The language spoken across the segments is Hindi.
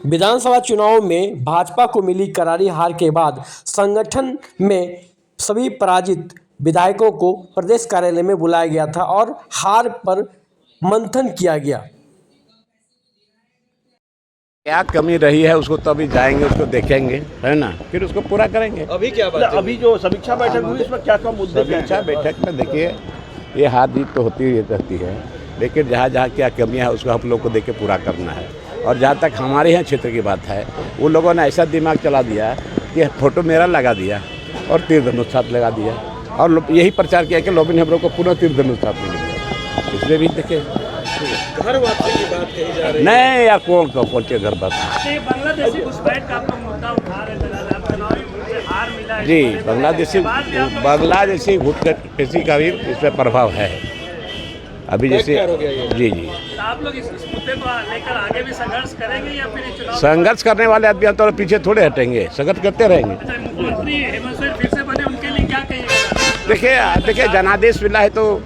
विधानसभा चुनाव में भाजपा को मिली करारी हार के बाद संगठन में सभी पराजित विधायकों को प्रदेश कार्यालय में बुलाया गया था और हार पर मंथन किया गया। क्या कमी रही है उसको तो अभी जाएंगे, उसको देखेंगे, है ना, फिर उसको पूरा करेंगे। अभी क्या बात है? अभी जो समीक्षा बैठक हुई इसमें क्या क्या मुद्दे? समीक्षा बैठक में देखिए, ये हार जीत तो होती ही रहती है, लेकिन जहाँ जहाँ क्या कमियाँ है उसको हम लोग को देख के पूरा करना है। और जहाँ तक हमारे यहाँ क्षेत्र की बात है, उन लोगों ने ऐसा दिमाग चला दिया कि फोटो मेरा लगा दिया और तीर धनुष साथ लगा दिया और यही प्रचार किया कि लोबिन हेब्रो को पुनः तीर धनुष साथ मिलेगा। इसलिए भी देखे घर वापसी की बात कही जा रही है। नहीं यार, कौन पहुँचे घर बात। बांग्लादेशी घुसपैठ का आप मुद्दा उठा रहे थे, हार मिला है जी, बांग्लादेशी घुसपैठी का भी इस पर प्रभाव है अभी जैसे। जी जी, तो आप लोग इस मुद्दे को लेकर आगे भी संघर्ष करेंगे या फिर चुनाव? संघर्ष करने वाले आदमी तो पीछे थोड़े हटेंगे, संघर्ष करते रहेंगे। मुख्यमंत्री हेमंत सोरेन फिर से बने, उनके लिए क्या कहिएगा? देखिए जनादेश मिला है तो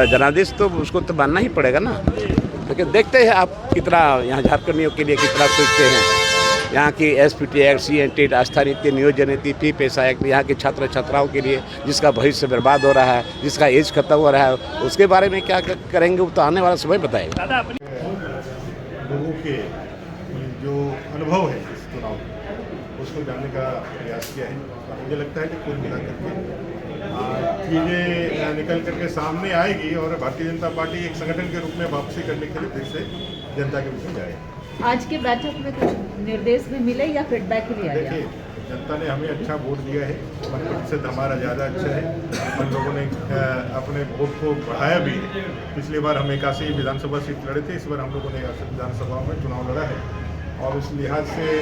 जनादेश तो उसको तो मानना ही पड़ेगा ना। लेकिन देखते हैं आप कितना यहाँ झारखंडियों के लिए कितना सोचते हैं। यहाँ की SPT एक्ट, CNT, आस्था नीति, नियोजन नीति, फी पैसा एक्ट, यहाँ के छात्र छात्राओं के लिए जिसका भविष्य बर्बाद हो रहा है, जिसका एज खत्म हो रहा है, उसके बारे में क्या करेंगे वो तो आने वाला समय बताएगा। लोगों के जो अनुभव है इस चुनाव में उसको जानने का प्रयास किया है। मुझे लगता है कि कुल मिलाकर के चीज़ें निकल करके सामने आएगी और भारतीय जनता पार्टी एक संगठन के रूप में वापसी करने के लिए फिर से जनता के बीच में जाएगी। आज के बैठक में कुछ निर्देश भी मिले या फीडबैक भी आया? देखिए, जनता ने हमें अच्छा वोट दिया है, 1% हमारा ज़्यादा अच्छा है। हम लोगों ने अपने वोट को बढ़ाया भी है। पिछली बार हम 81 विधानसभा सीट लड़े थे, इस बार हम लोगों ने विधानसभा में चुनाव लड़ा है और उस लिहाज से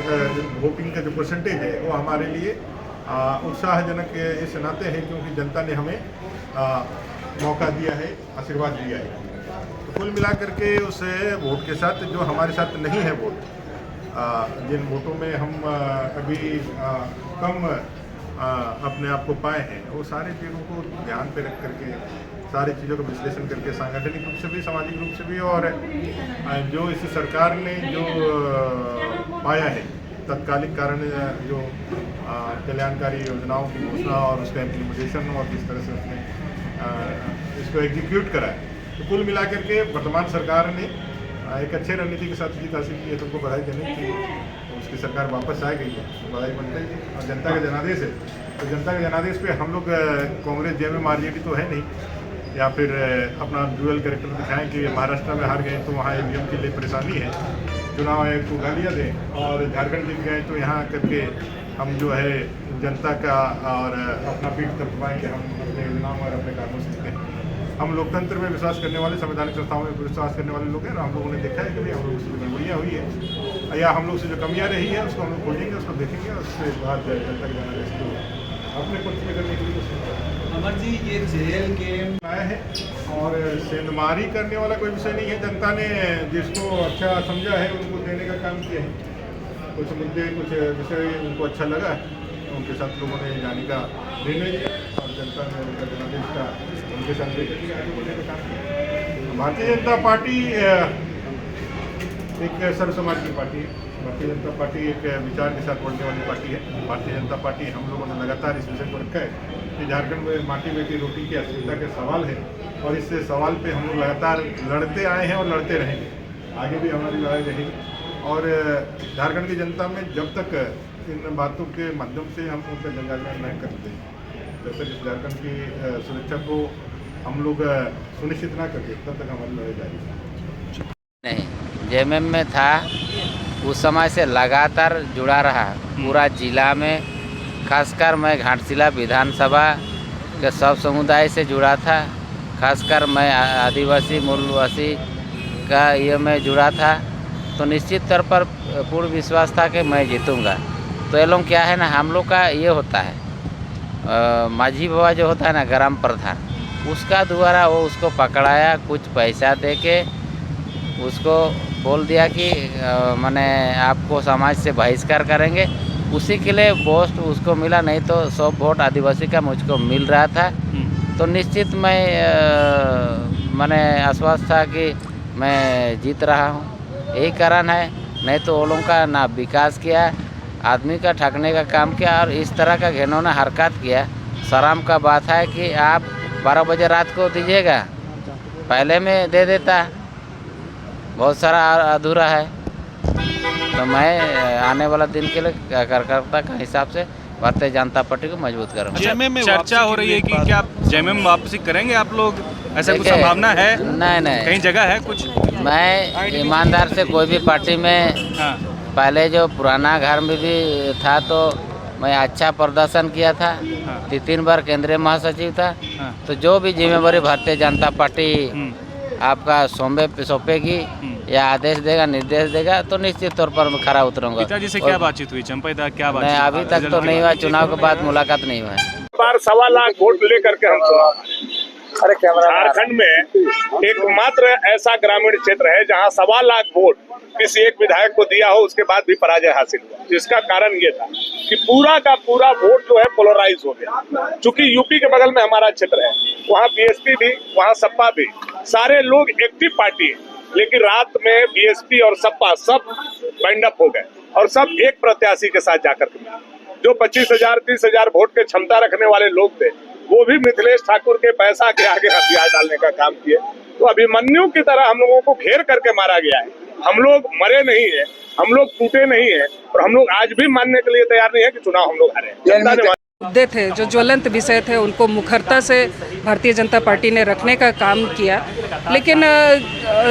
वोटिंग का जो परसेंटेज है वो हमारे लिए उत्साहजनक इस नाते है क्योंकि जनता ने हमें मौका दिया है, आशीर्वाद दिया है। तो कुल मिलाकर के उस वोट के साथ जो हमारे साथ नहीं है वोट, जिन वोटों में हम अभी कम अपने आप को पाए हैं, वो सारे चीज़ों को ध्यान पे रख करके, सारी चीज़ों का विश्लेषण करके सांगठनिक रूप से भी, सामाजिक रूप से भी, और जो इस सरकार ने जो पाया है तत्कालिक कारण, जो कल्याणकारी योजनाओं की घोषणा और उसका इम्प्लीमेंटेशन और किस तरह से उसने इसको एग्जीक्यूट करा है, तो कुल मिलाकर के वर्तमान सरकार ने एक अच्छे रणनीति के साथ जीत हासिल की है। तुमको बधाई देने की, तो उसकी सरकार वापस आ गई है, तो बधाई बनता ही है। और जनता का जनादेश है, तो जनता के जनादेश पे हम लोग कांग्रेस JMM RJD तो है नहीं, या फिर अपना ड्यूअल कैरेक्टर दिखाएं कि महाराष्ट्र में हार गए तो वहाँ EVM के लिए परेशानी है, चुनाव आयोग को गालियाँ दें, और झारखंड जीत गए तो यहाँ करके हम जो है जनता का और अपना पीठ थपथपाएं कि हम अपने योजनाओं और अपने कामों से जीते हैं। हम लोकतंत्र में विश्वास करने वाले, संवैधानिक संस्थाओं में विश्वास करने वाले लोग हैं, और हम लोगों ने देखा है कि भाई हम लोगों से जो गड़बड़ियाँ हुई है या हम लोग से जो कमियाँ रही है उसको हम लोग खोजेंगे, उसको देखेंगे और उसके बाद जनता के जनादेश को अपने पक्ष में करने के लिए अमर जी, ये जेल गेम आया है और सेंधमारी करने वाला कोई विषय नहीं है। जनता ने जिसको अच्छा समझा है उनको देने का काम किया है। कुछ मुद्दे, कुछ विषय उनको अच्छा लगा है, उनके साथ लोगों ने जाने का निर्णय लिया और जनता ने उनका जनादेश का उनके साथ लेकर के आगे बढ़ने का काम किया। भारतीय जनता पार्टी एक सर्व समाज की पार्टी है। भारतीय जनता पार्टी एक विचार के साथ बढ़ने वाली पार्टी है। भारतीय जनता पार्टी, हम लोगों ने लगातार इस विषय को रखा है कि झारखंड में माटी बेटी रोटी की अस्थिरता के सवाल है, और इस सवाल पे हम लोग लगातार लड़ते आए हैं और लड़ते रहेंगे, आगे भी हमारी लड़ाई रहेगी। और झारखंड की जनता में जब तक इन बातों के माध्यम से हम उन पर जंगाजमान नहीं करते, जब तक इस झारखंड की सुरक्षा को हम लोग सुनिश्चित ना करते, तब तक हमारी लड़ाई जारी है। नहीं, JMM में था उस समय से लगातार जुड़ा रहा पूरा जिला में, खासकर मैं घाटशिला विधानसभा के सब समुदाय से जुड़ा था, खासकर मैं आदिवासी मूलवासी का ये में जुड़ा था, तो निश्चित तौर पर पूर्ण विश्वास था कि मैं जीतूंगा। तो ये लोग क्या है ना, हम लोग का ये होता है माझी बाबा जो होता है ना, ग्राम प्रधान, उसका द्वारा वो उसको पकड़ाया, कुछ पैसा दे के उसको बोल दिया कि मैंने आपको समाज से बहिष्कार करेंगे, उसी के लिए पोस्ट उसको मिला, नहीं तो 100 वोट आदिवासी का मुझको मिल रहा था। तो निश्चित मैंने आश्वस्त था कि मैं जीत रहा हूँ। यही कारण है नहीं तो वो लोगों का ना विकास किया, आदमी का ठगने का काम किया और इस तरह का घिनौना हरकत किया। शर्म का बात है कि आप 12 बजे रात को दीजिएगा, पहले में दे देता, बहुत सारा अधूरा है। तो मैं आने वाला दिन के लिए कार्यकर्ता का हिसाब से भारतीय जनता पार्टी को मजबूत करूँगा। जेएमएम में चर्चा हो रही है कि क्या जेएमएम वापसी करेंगे आप लोग, ऐसा कुछ संभावना है? नहीं, कहीं जगह है कुछ? मैं ईमानदार से कोई भी पार्टी में पहले जो पुराना घर में भी था तो मैं अच्छा प्रदर्शन किया था, 3 बार केंद्रीय महासचिव था। तो जो भी जिम्मेवारी भारतीय जनता पार्टी आपका सौंपेगी या आदेश देगा, निर्देश देगा, तो निश्चित तौर पर मैं खरा उतरूंगा। पिताजी से क्या बातचीत हुई, चंपैदा क्या बात? नहीं, अभी तक तो नहीं हुआ, चुनाव के बाद मुलाकात नहीं हुआ है। बार 1.25 लाख वोट लेकर के हम झारखंड में एकमात्र ऐसा ग्रामीण क्षेत्र है जहां 1.25 लाख वोट किसी एक विधायक को दिया हो, उसके बाद भी पराजय हासिल हुआ। जिसका कारण ये था कि पूरा का पूरा वोट जो है पोलराइज हो गया। चूंकि यूपी के बगल में हमारा क्षेत्र है, वहाँ बीएसपी भी, वहाँ सपा भी, सारे लोग एक्टिव पार्टी है, लेकिन रात में बीएसपी और सपा सब बैंड अप हो गए और सब एक प्रत्याशी के साथ जाकर के जो 25,000 30,000 वोट के क्षमता रखने वाले लोग थे, वो भी मिथिलेश ठाकुर के पैसा के आगे हथियार डालने का काम किए। तो अभिमन्यु की तरह हम लोगों को घेर करके मारा गया है। हम लोग मरे नहीं है, हम लोग टूटे नहीं है और हम लोग आज भी मानने के लिए तैयार नहीं है कि चुनाव हम लोग हारे। मुद्दे थे, जो ज्वलंत विषय थे, उनको मुखरता से भारतीय जनता पार्टी ने रखने का काम किया। लेकिन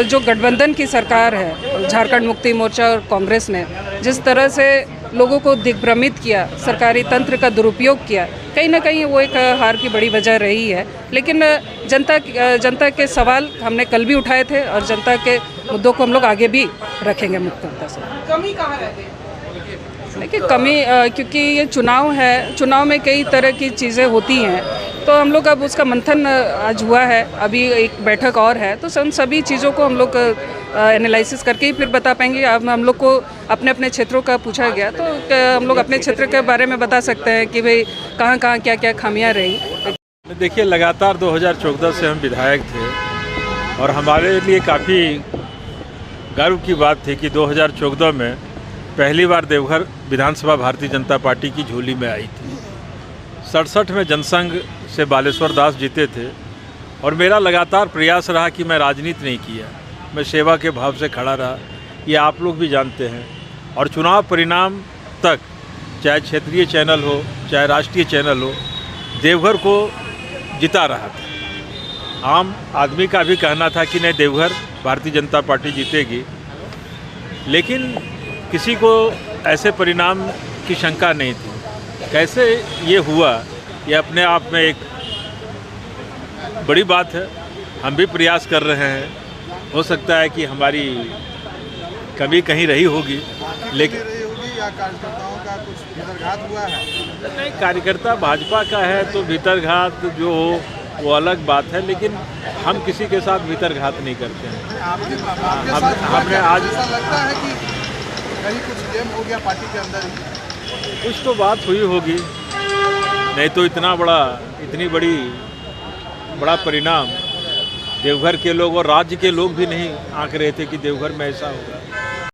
जो गठबंधन की सरकार है, झारखंड मुक्ति मोर्चा और कांग्रेस ने जिस तरह से लोगों को दिग्भ्रमित किया, सरकारी तंत्र का दुरुपयोग किया, कहीं ना कहीं वो एक हार की बड़ी वजह रही है। लेकिन जनता के सवाल हमने कल भी उठाए थे और जनता के मुद्दों को हम लोग आगे भी रखेंगे मुख्यता से। कमी कहाँ रहती है? देखिए, कमी क्योंकि ये चुनाव है, चुनाव में कई तरह की चीज़ें होती हैं, तो हम लोग अब उसका मंथन आज हुआ है, अभी एक बैठक और है, तो उन सभी चीज़ों को हम लोग एनालिसिस करके ही फिर बता पाएंगे। अब हम लोग को अपने अपने क्षेत्रों का पूछा गया, तो हम लोग अपने क्षेत्र के बारे में बता सकते हैं कि भाई कहाँ कहाँ क्या क्या खामियाँ रही। देखिए, लगातार 2014 से हम विधायक थे और हमारे लिए काफ़ी गर्व की बात थी कि 2014 में पहली बार देवघर विधानसभा भारतीय जनता पार्टी की झोली में आई थी। 67 में जनसंघ से बालेश्वर दास जीते थे और मेरा लगातार प्रयास रहा कि मैं राजनीति नहीं किया, मैं सेवा के भाव से खड़ा रहा। ये आप लोग भी जानते हैं। और चुनाव परिणाम तक, चाहे क्षेत्रीय चैनल हो चाहे राष्ट्रीय चैनल हो, देवघर को जिता रहा था। आम आदमी का भी कहना था कि नहीं, देवघर भारतीय जनता पार्टी जीतेगी। लेकिन किसी को ऐसे परिणाम की शंका नहीं थी। कैसे ये हुआ, ये अपने आप में एक बड़ी बात है। हम भी प्रयास कर रहे हैं, हो सकता है कि हमारी कमी कहीं रही होगी, लेकिन या कार्यकर्ताओं का कुछ भीतरघात हुआ है? नहीं, कार्यकर्ता भाजपा का है तो भीतरघात जो हो वो अलग बात है, लेकिन हम किसी के साथ भीतरघात नहीं करते हैं। हमने आज ऐसा लगता है कि कहीं कुछ गेम हो गया पार्टी के अंदर ही? कुछ तो बात हुई होगी, नहीं तो इतनी बड़ा परिणाम देवघर के लोग और राज्य के लोग भी नहीं आंक रहे थे कि देवघर में ऐसा होगा।